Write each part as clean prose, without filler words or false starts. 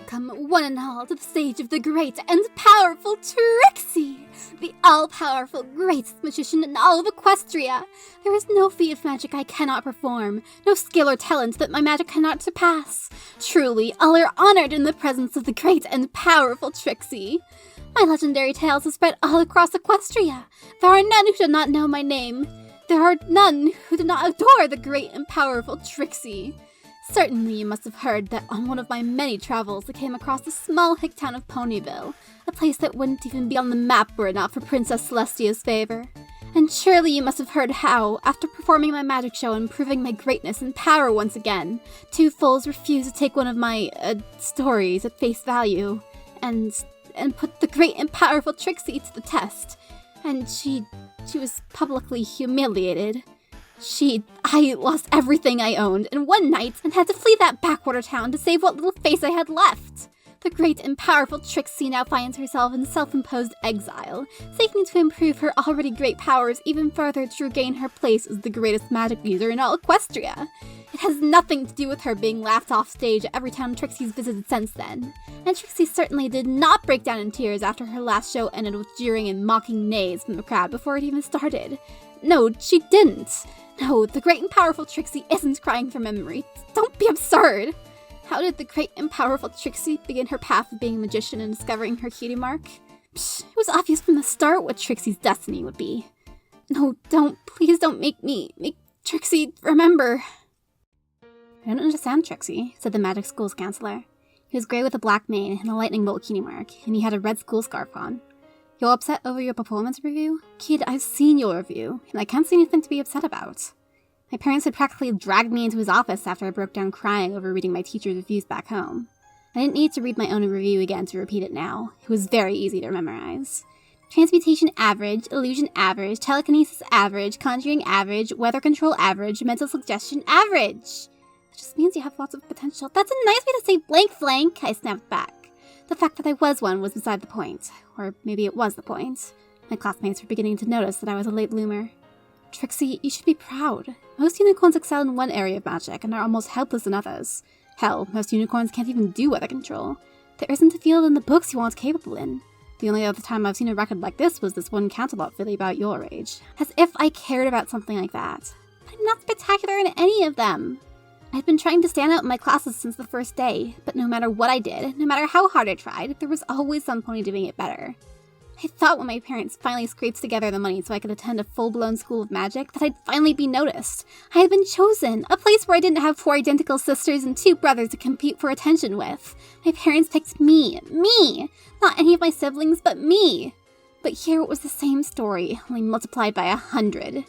Welcome, one and all, to the stage of the great and powerful Trixie, the all-powerful greatest magician in all of Equestria. There is no feat of magic I cannot perform, no skill or talent that my magic cannot surpass. Truly, all are honored in the presence of the great and powerful Trixie. My legendary tales have spread all across Equestria. There are none who do not know my name. There are none who do not adore the great and powerful Trixie. Certainly you must have heard that on one of my many travels I came across the small hick town of Ponyville, a place that wouldn't even be on the map were it not for Princess Celestia's favor. And surely you must have heard how, after performing my magic show and proving my greatness and power once again, two fools refused to take one of my, stories at face value, and put the great and powerful Trixie to the test. And she was publicly humiliated. I lost everything I owned in one night and had to flee that backwater town to save what little face I had left. The great and powerful Trixie now finds herself in self-imposed exile, seeking to improve her already great powers even further to regain her place as the greatest magic user in all Equestria. It has nothing to do with her being laughed off stage at every town Trixie's visited since then. And Trixie certainly did not break down in tears after her last show ended with jeering and mocking neighs from the crowd before it even started. No, she didn't. No, the great and powerful Trixie isn't crying from memory. Don't be absurd! How did the great and powerful Trixie begin her path of being a magician and discovering her cutie mark? Psh, it was obvious from the start what Trixie's destiny would be. No, please don't make Trixie remember. I don't understand, Trixie, said the magic school's counselor. He was grey with a black mane and a lightning bolt cutie mark, and he had a red school scarf on. You're upset over your performance review? Kid, I've seen your review, and I can't see anything to be upset about. My parents had practically dragged me into his office after I broke down crying over reading my teacher's reviews back home. I didn't need to read my own review again to repeat it now. It was very easy to memorize. Transmutation average, illusion average, telekinesis average, conjuring average, weather control average, mental suggestion average. That just means you have lots of potential. That's a nice way to say blank flank, I snapped back. The fact that I was one was beside the point. Or maybe it was the point. My classmates were beginning to notice that I was a late bloomer. Trixie, you should be proud. Most unicorns excel in one area of magic and are almost helpless in others. Hell, most unicorns can't even do weather control. There isn't a field in the books you aren't capable in. The only other time I've seen a record like this was this one Canterlot filly about your age. As if I cared about something like that. I'm not spectacular in any of them. I'd been trying to stand out in my classes since the first day, but no matter what I did, no matter how hard I tried, there was always some pony doing it better. I thought when my parents finally scraped together the money so I could attend a full-blown school of magic that I'd finally be noticed. I had been chosen, a place where I didn't have 4 identical sisters and 2 brothers to compete for attention with. My parents picked me! Not any of my siblings, but me! But here it was the same story, only multiplied by 100.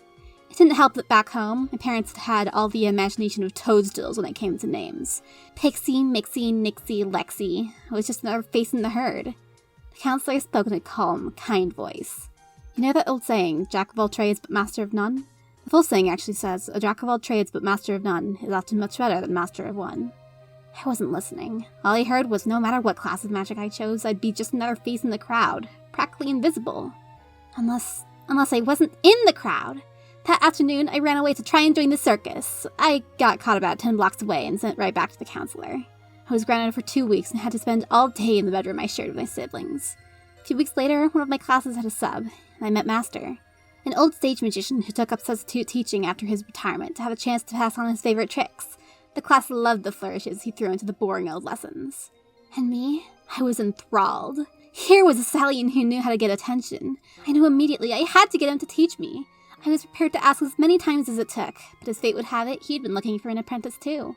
It didn't help that back home, my parents had all the imagination of toadstools when it came to names. Pixie, Mixie, Nixie, Lexi. I was just another face in the herd. The counselor spoke in a calm, kind voice. You know that old saying, Jack of all trades but master of none? The full saying actually says, a Jack of all trades but master of none is often much better than master of one. I wasn't listening. All I heard was no matter what class of magic I chose, I'd be just another face in the crowd, practically invisible. Unless I wasn't in the crowd. That afternoon, I ran away to try and join the circus. I got caught about 10 blocks away and sent right back to the counselor. I was grounded for 2 weeks and had to spend all day in the bedroom I shared with my siblings. A few weeks later, one of my classes had a sub, and I met Master, an old stage magician who took up substitute teaching after his retirement to have a chance to pass on his favorite tricks. The class loved the flourishes he threw into the boring old lessons. And me? I was enthralled. Here was a stallion who knew how to get attention. I knew immediately I had to get him to teach me. I was prepared to ask as many times as it took, but as fate would have it, he'd been looking for an apprentice too.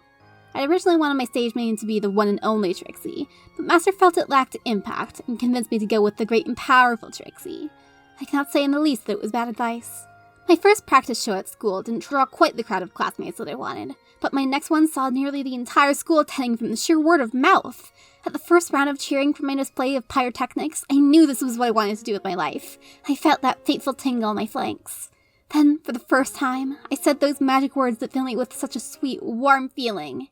I'd originally wanted my stage name to be the one and only Trixie, but Master felt it lacked impact and convinced me to go with the great and powerful Trixie. I cannot say in the least that it was bad advice. My first practice show at school didn't draw quite the crowd of classmates that I wanted, but my next one saw nearly the entire school attending from the sheer word of mouth. At the first round of cheering for my display of pyrotechnics, I knew this was what I wanted to do with my life. I felt that fateful tingle on my flanks. Then, for the first time, I said those magic words that fill me with such a sweet, warm feeling.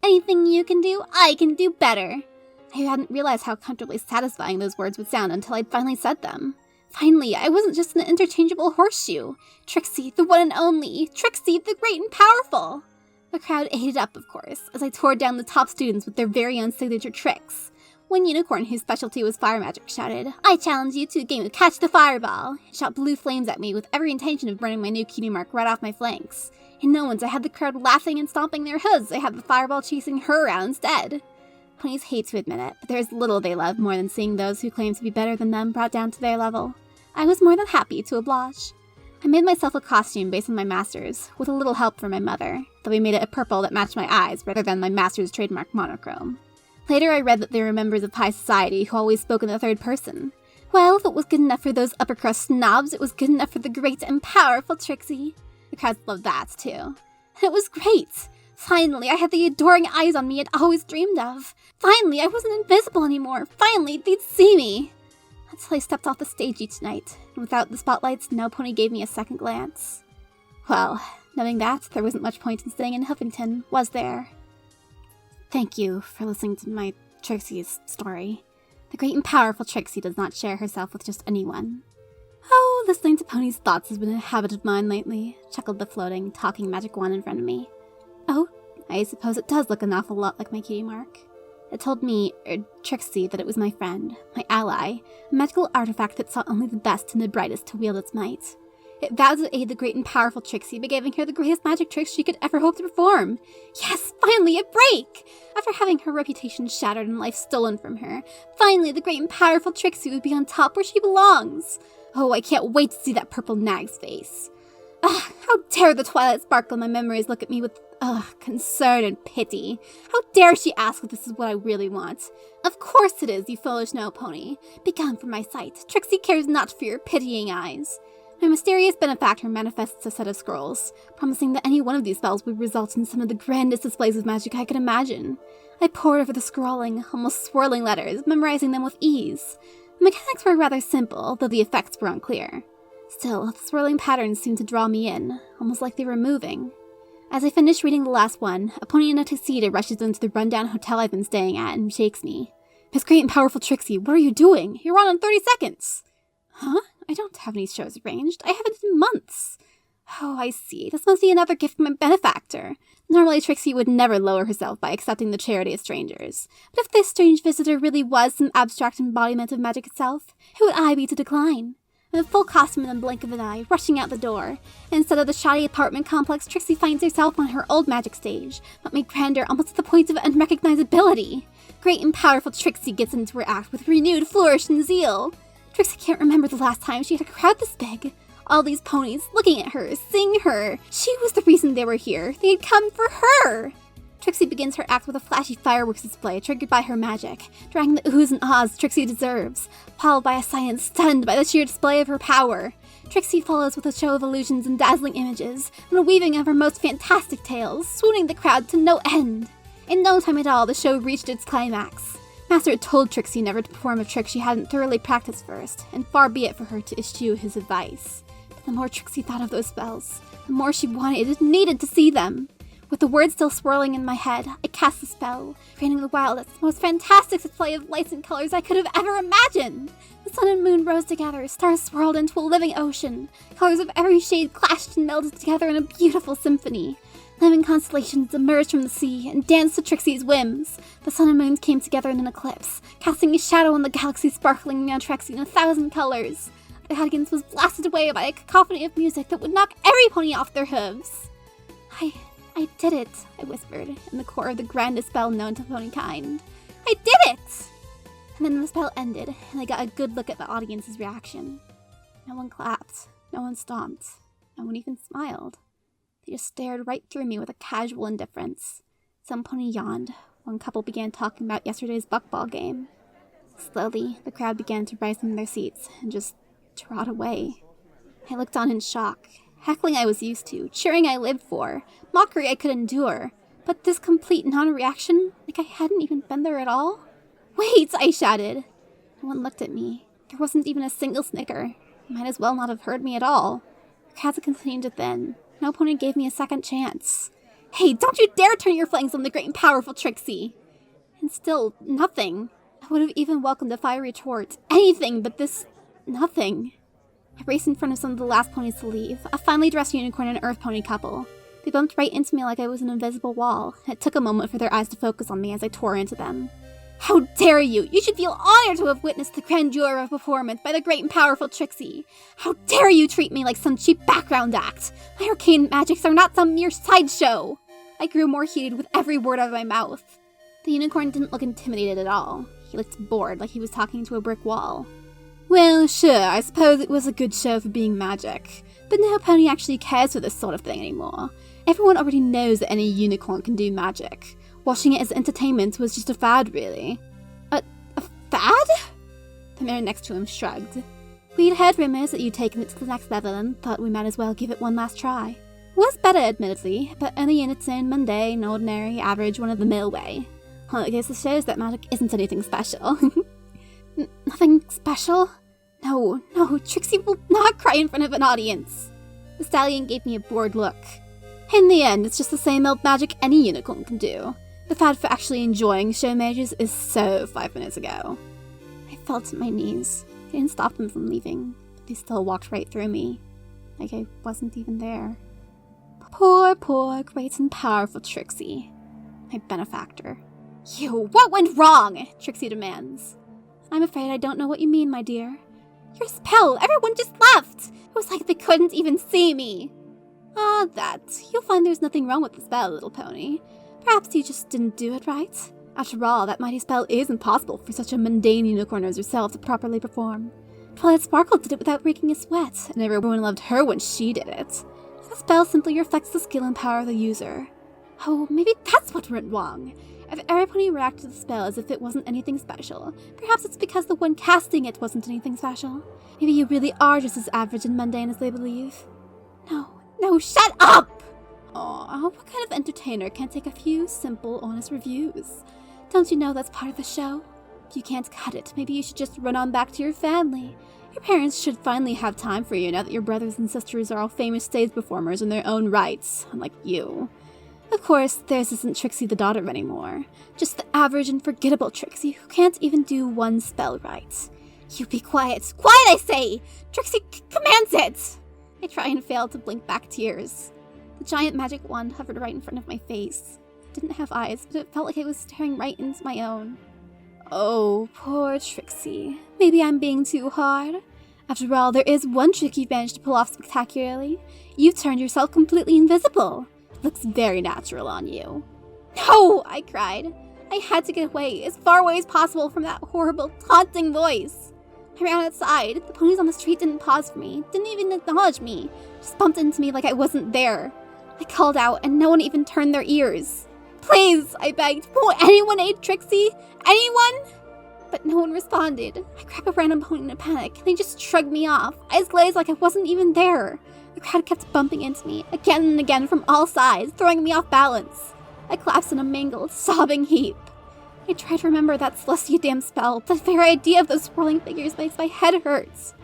Anything you can do, I can do better. I hadn't realized how comfortably satisfying those words would sound until I'd finally said them. Finally, I wasn't just an interchangeable horseshoe. Trixie, the one and only. Trixie, the great and powerful. The crowd ate it up, of course, as I tore down the top students with their very own signature tricks. One unicorn whose specialty was fire magic shouted, "I challenge you to a game of catch the fireball!" It shot blue flames at me with every intention of burning my new cutie mark right off my flanks. And no one's I had the crowd laughing and stomping their hooves. I had the fireball chasing her around instead. Ponies hate to admit it, but there is little they love more than seeing those who claim to be better than them brought down to their level. I was more than happy to oblige. I made myself a costume based on my master's, with a little help from my mother, though we made it a purple that matched my eyes rather than my master's trademark monochrome. Later I read that they were members of high society who always spoke in the third person. Well, if it was good enough for those upper crust snobs, it was good enough for the great and powerful Trixie. The crowd loved that, too. And it was great! Finally, I had the adoring eyes on me I'd always dreamed of. Finally, I wasn't invisible anymore. Finally, they'd see me. Until I stepped off the stage each night, and without the spotlights, no pony gave me a second glance. Well, knowing that, there wasn't much point in staying in Huffington, was there? Thank you for listening to my Trixie's story. The great and powerful Trixie does not share herself with just anyone. Oh, listening to Pony's thoughts has been a habit of mine lately, chuckled the floating, talking magic wand in front of me. Oh, I suppose it does look an awful lot like my cutie mark. It told me, Trixie, that it was my friend, my ally, a magical artifact that sought only the best and the brightest to wield its might. It vowed to aid the great and powerful Trixie by giving her the greatest magic tricks she could ever hope to perform. Yes, finally, a break! After having her reputation shattered and life stolen from her, finally the great and powerful Trixie would be on top where she belongs. Oh, I can't wait to see that purple nag's face. How dare the twilight sparkle in my memories look at me with, concern and pity. How dare she ask if this is what I really want? Of course it is, you foolish no-pony. Begone from my sight. Trixie cares not for your pitying eyes. My mysterious benefactor manifests a set of scrolls, promising that any one of these spells would result in some of the grandest displays of magic I could imagine. I pored over the scrawling, almost swirling letters, memorizing them with ease. The mechanics were rather simple, though the effects were unclear. Still, the swirling patterns seemed to draw me in, almost like they were moving. As I finish reading the last one, a pony in a tuxedo rushes into the rundown hotel I've been staying at and shakes me. Miss Great and Powerful Trixie, what are you doing? You're on in 30 seconds! Huh? I don't have any shows arranged. I haven't in months. Oh, I see. This must be another gift from my benefactor. Normally, Trixie would never lower herself by accepting the charity of strangers. But if this strange visitor really was some abstract embodiment of magic itself, who would I be to decline? In a full costume in the blink of an eye, rushing out the door. Instead of the shoddy apartment complex, Trixie finds herself on her old magic stage, but made grander almost to the point of unrecognizability. Great and Powerful Trixie gets into her act with renewed flourish and zeal. Trixie can't remember the last time she had a crowd this big. All these ponies looking at her, seeing her. She was the reason they were here. They had come for her. Trixie begins her act with a flashy fireworks display triggered by her magic, drawing the oohs and ahs Trixie deserves, followed by a silence stunned by the sheer display of her power. Trixie follows with a show of illusions and dazzling images, and a weaving of her most fantastic tales, swooning the crowd to no end. In no time at all, the show reached its climax. Master had told Trixie never to perform a trick she hadn't thoroughly practiced first, and far be it for her to issue his advice. But the more Trixie thought of those spells, the more she wanted and needed to see them. With the words still swirling in my head, I cast the spell, creating the wildest, most fantastic display of lights and colors I could have ever imagined. The sun and moon rose together, stars swirled into a living ocean. Colors of every shade clashed and melded together in a beautiful symphony. Living constellations emerged from the sea and danced to Trixie's whims. The sun and moon came together in an eclipse, casting a shadow on the galaxy sparkling around Trixie in 1,000 colors. The audience was blasted away by a cacophony of music that would knock every pony off their hooves. I did it, I whispered, in the core of the grandest spell known to ponykind. I did it! And then the spell ended, and I got a good look at the audience's reaction. No one clapped, no one stomped, no one even smiled. They just stared right through me with a casual indifference. Some pony yawned. One couple began talking about yesterday's buckball game. Slowly, the crowd began to rise from their seats and just trot away. I looked on in shock. Heckling I was used to, cheering I lived for, mockery I could endure. But this complete non-reaction, like I hadn't even been there at all? Wait, I shouted. No one looked at me. There wasn't even a single snicker. You might as well not have heard me at all. The crowds continued to thin. No pony gave me a second chance. Hey, don't you dare turn your flanks on the great and powerful Trixie! And still, nothing. I would have even welcomed a fiery retort. Anything but this nothing. I raced in front of some of the last ponies to leave, a finely dressed unicorn and an earth pony couple. They bumped right into me like I was an invisible wall, and it took a moment for their eyes to focus on me as I tore into them. How dare you! You should feel honored to have witnessed the grandeur of a performance by the great and powerful Trixie. How dare you treat me like some cheap background act! My arcane magics are not some mere sideshow! I grew more heated with every word out of my mouth. The unicorn didn't look intimidated at all. He looked bored, like he was talking to a brick wall. Well, sure, I suppose it was a good show for being magic. But no pony actually cares for this sort of thing anymore. Everyone already knows that any unicorn can do magic. Watching it as entertainment was just a fad, really. A fad? The man next to him shrugged. We'd heard rumors that you'd taken it to the next level and thought we might as well give it one last try. It was better, admittedly, but only in its own mundane, ordinary, average, one-of-the-mill way. Well, I guess it shows that magic isn't anything special. Nothing special? No, Trixie will not cry in front of an audience. The stallion gave me a bored look. In the end, it's just the same old magic any unicorn can do. The fad for actually enjoying show mages is so 5 minutes ago. I fell to my knees. I didn't stop them from leaving, but they still walked right through me. Like I wasn't even there. Poor, great and powerful Trixie. My benefactor. You, what went wrong? Trixie demands. I'm afraid I don't know what you mean, my dear. Your spell! Everyone just left! It was like they couldn't even see me. Ah, that. You'll find there's nothing wrong with the spell, little pony. Perhaps you just didn't do it right. After all, that mighty spell is impossible for such a mundane unicorn as yourself to properly perform. Twilight Sparkle did it without breaking a sweat, and everyone loved her when she did it. The spell simply reflects the skill and power of the user. Oh, maybe that's what went wrong. If everybody reacted to the spell as if it wasn't anything special, perhaps it's because the one casting it wasn't anything special. Maybe you really are just as average and mundane as they believe. No, shut up! Aw, what kind of entertainer can't take a few simple, honest reviews? Don't you know that's part of the show? If you can't cut it, maybe you should just run on back to your family. Your parents should finally have time for you now that your brothers and sisters are all famous stage performers in their own rights, unlike you. Of course, theirs isn't Trixie the daughter anymore. Just the average and forgettable Trixie who can't even do one spell right. You be quiet. Quiet, I say! Trixie commands it! I try and fail to blink back tears. The giant magic wand hovered right in front of my face. It didn't have eyes, but it felt like it was staring right into my own. Oh, poor Trixie. Maybe I'm being too hard. After all, there is one trick you've managed to pull off spectacularly. You've turned yourself completely invisible. It looks very natural on you. No! I cried. I had to get away, as far away as possible from that horrible, taunting voice. I ran outside. The ponies on the street didn't pause for me, didn't even acknowledge me, just bumped into me like I wasn't there. I called out, and no one even turned their ears. Please, I begged, won't anyone aid Trixie? Anyone? But no one responded. I grabbed a random pony in a panic, and they just shrugged me off, eyes glazed like I wasn't even there. The crowd kept bumping into me, again and again from all sides, throwing me off balance. I collapsed in a mangled, sobbing heap. I tried to remember that Celestia damn spell, but the very idea of those swirling figures makes my head hurts.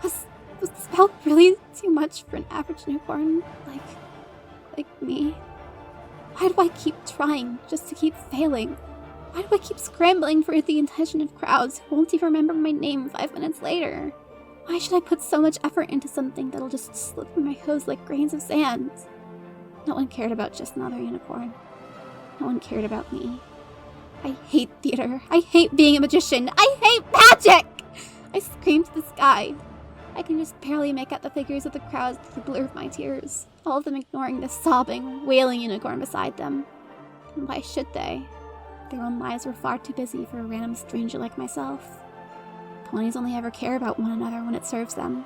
Was the spell really too much for an average newborn like me? Why do I keep trying, just to keep failing? Why do I keep scrambling for the attention of crowds who won't even remember my name 5 minutes later? Why should I put so much effort into something that'll just slip from my hose like grains of sand? No one cared about just another unicorn. No one cared about me. I hate theater. I hate being a magician. I hate magic! I screamed to the sky. I can just barely make out the figures of the crowds through the blur of my tears, all of them ignoring the sobbing, wailing unicorn beside them. And why should they? Their own lives were far too busy for a random stranger like myself. Ponies only ever care about one another when it serves them.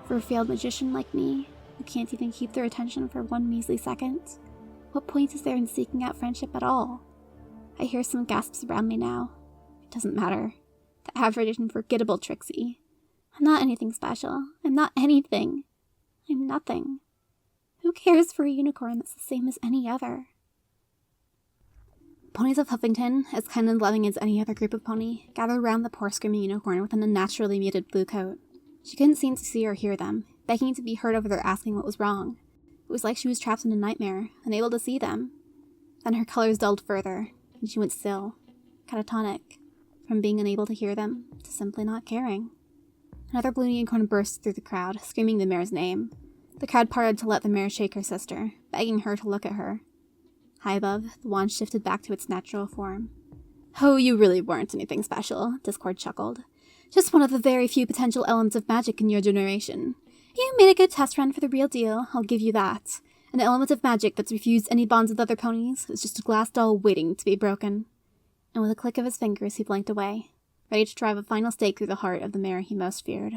For a failed magician like me, who can't even keep their attention for one measly second, what point is there in seeking out friendship at all? I hear some gasps around me now. It doesn't matter. The average and forgettable Trixie. I'm not anything special. I'm not anything. I'm nothing. Who cares for a unicorn that's the same as any other? Ponies of Huffington, as kind and loving as any other group of pony, gathered round the poor screaming unicorn with an unnaturally muted blue coat. She couldn't seem to see or hear them, begging to be heard over their asking what was wrong. It was like she was trapped in a nightmare, unable to see them. Then her colors dulled further, and she went still, catatonic, from being unable to hear them to simply not caring. Another blue unicorn burst through the crowd, screaming the mare's name. The crowd parted to let the mare shake her sister, begging her to look at her. High above, the wand shifted back to its natural form. Oh, you really weren't anything special, Discord chuckled. Just one of the very few potential elements of magic in your generation. You made a good test run for the real deal, I'll give you that. An element of magic that's refused any bonds with other ponies is just a glass doll waiting to be broken. And with a click of his fingers, he blinked away, ready to drive a final stake through the heart of the mare he most feared.